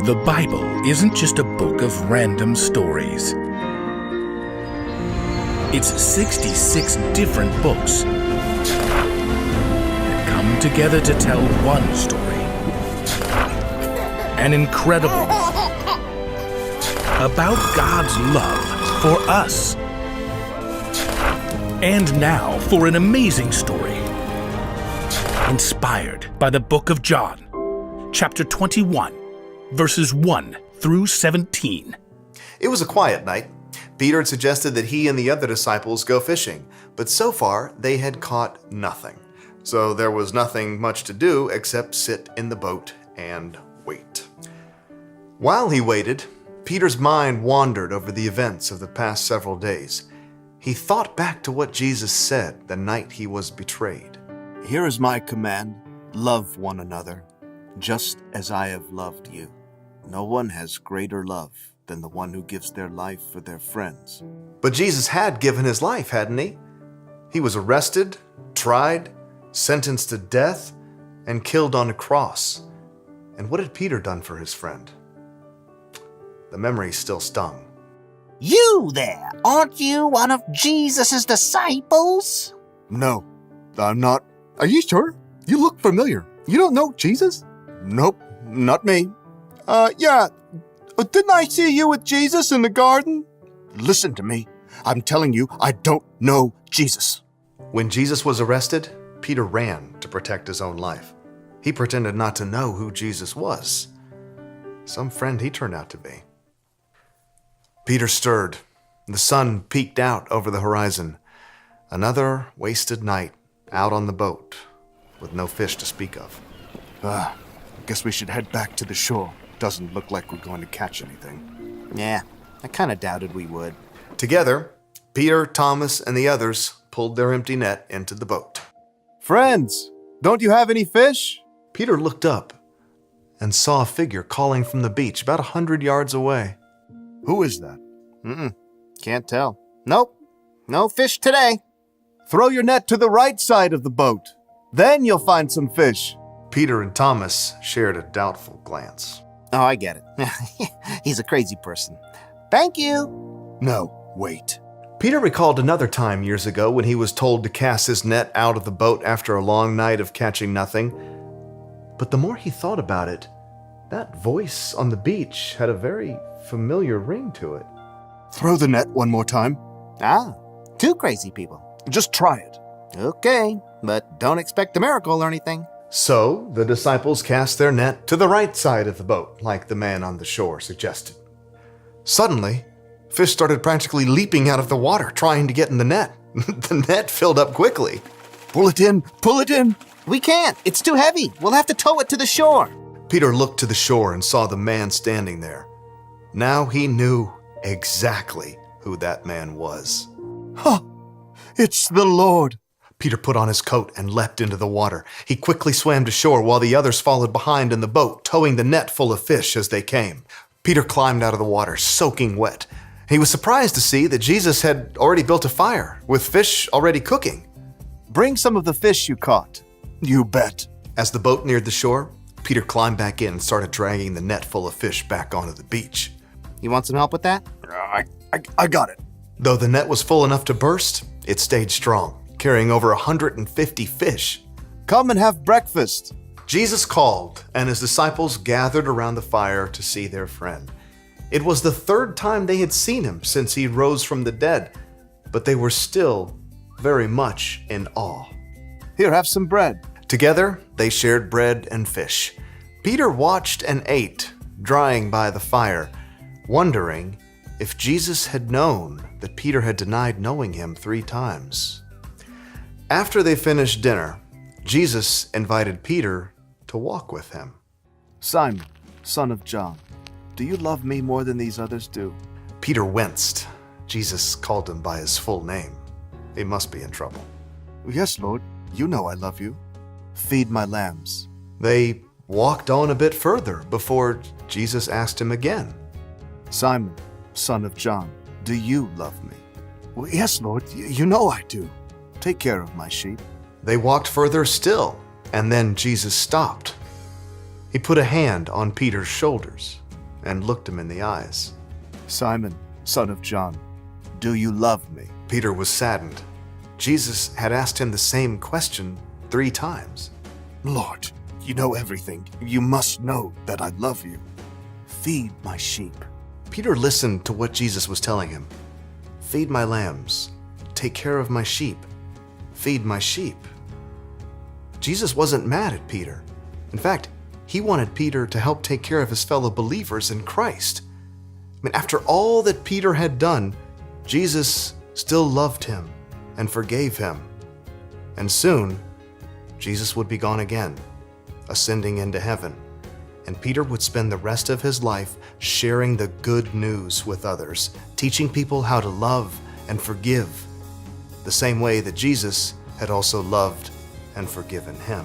The Bible isn't just a book of random stories. It's 66 different books that come together to tell one story. An incredible one about God's love for us. And now for an amazing story inspired by the book of John, chapter 21, verses 1 through 17. It was a quiet night. Peter had suggested that he and the other disciples go fishing, but so far they had caught nothing. So there was nothing much to do except sit in the boat and wait. While he waited, Peter's mind wandered over the events of the past several days. He thought back to what Jesus said the night he was betrayed. Here is my command, love one another, just as I have loved you. No one has greater love than the one who gives their life for their friends. But Jesus had given his life, hadn't he? He was arrested, tried, sentenced to death, and killed on a cross. And what had Peter done for his friend? The memory still stung. You there, aren't you one of Jesus' disciples? No, I'm not. Are you sure? You look familiar. You don't know Jesus? Nope, not me. Yeah. Didn't I see you with Jesus in the garden? Listen to me. I'm telling you, I don't know Jesus. When Jesus was arrested, Peter ran to protect his own life. He pretended not to know who Jesus was. Some friend he turned out to be. Peter stirred. The sun peeked out over the horizon. Another wasted night out on the boat with no fish to speak of. I guess we should head back to the shore. Doesn't look like we're going to catch anything. Yeah, I kind of doubted we would. Together, Peter, Thomas, and the others pulled their empty net into the boat. Friends, don't you have any fish? Peter looked up and saw a figure calling from the beach about 100 yards away. Who is that? Can't tell. Nope, no fish today. Throw your net to the right side of the boat. Then you'll find some fish. Peter and Thomas shared a doubtful glance. Oh, I get it. He's a crazy person. Thank you. No, wait. Peter recalled another time years ago when he was told to cast his net out of the boat after a long night of catching nothing. But the more he thought about it, that voice on the beach had a very familiar ring to it. Throw the net one more time. Two crazy people. Just try it. Okay, but don't expect a miracle or anything. So the disciples cast their net to the right side of the boat, like the man on the shore suggested. Suddenly, fish started practically leaping out of the water, trying to get in the net. The net filled up quickly. Pull it in, pull it in. We can't. It's too heavy. We'll have to tow it to the shore. Peter looked to the shore and saw the man standing there. Now he knew exactly who that man was. It's the Lord. Peter put on his coat and leapt into the water. He quickly swam to shore while the others followed behind in the boat, towing the net full of fish as they came. Peter climbed out of the water, soaking wet. He was surprised to see that Jesus had already built a fire, with fish already cooking. Bring some of the fish you caught. You bet. As the boat neared the shore, Peter climbed back in and started dragging the net full of fish back onto the beach. You want some help with that? I got it. Though the net was full enough to burst, it stayed strong, carrying over 150 fish. Come and have breakfast. Jesus called, and his disciples gathered around the fire to see their friend. It was the third time they had seen him since he rose from the dead, but they were still very much in awe. Here, have some bread. Together, they shared bread and fish. Peter watched and ate, drying by the fire, wondering if Jesus had known that Peter had denied knowing him 3 times. After they finished dinner, Jesus invited Peter to walk with him. Simon, son of John, do you love me more than these others do? Peter winced. Jesus called him by his full name. He must be in trouble. Yes, Lord, you know I love you. Feed my lambs. They walked on a bit further before Jesus asked him again. Simon, son of John, do you love me? Well, yes, Lord, you know I do. Take care of my sheep. They walked further still, and then Jesus stopped. He put a hand on Peter's shoulders. and looked him in the eyes. Simon, son of John, do you love me? Peter was saddened. Jesus had asked him the same question 3 times. Lord, you know everything. You must know that I love you. Feed my sheep. Peter listened to what Jesus was telling him. Feed my lambs. Take care of my sheep. Feed my sheep. Jesus wasn't mad at Peter. In fact, he wanted Peter to help take care of his fellow believers in Christ. After all that Peter had done, Jesus still loved him and forgave him. And soon, Jesus would be gone again, ascending into heaven, and Peter would spend the rest of his life sharing the good news with others, teaching people how to love and forgive, the same way that Jesus had also loved and forgiven him.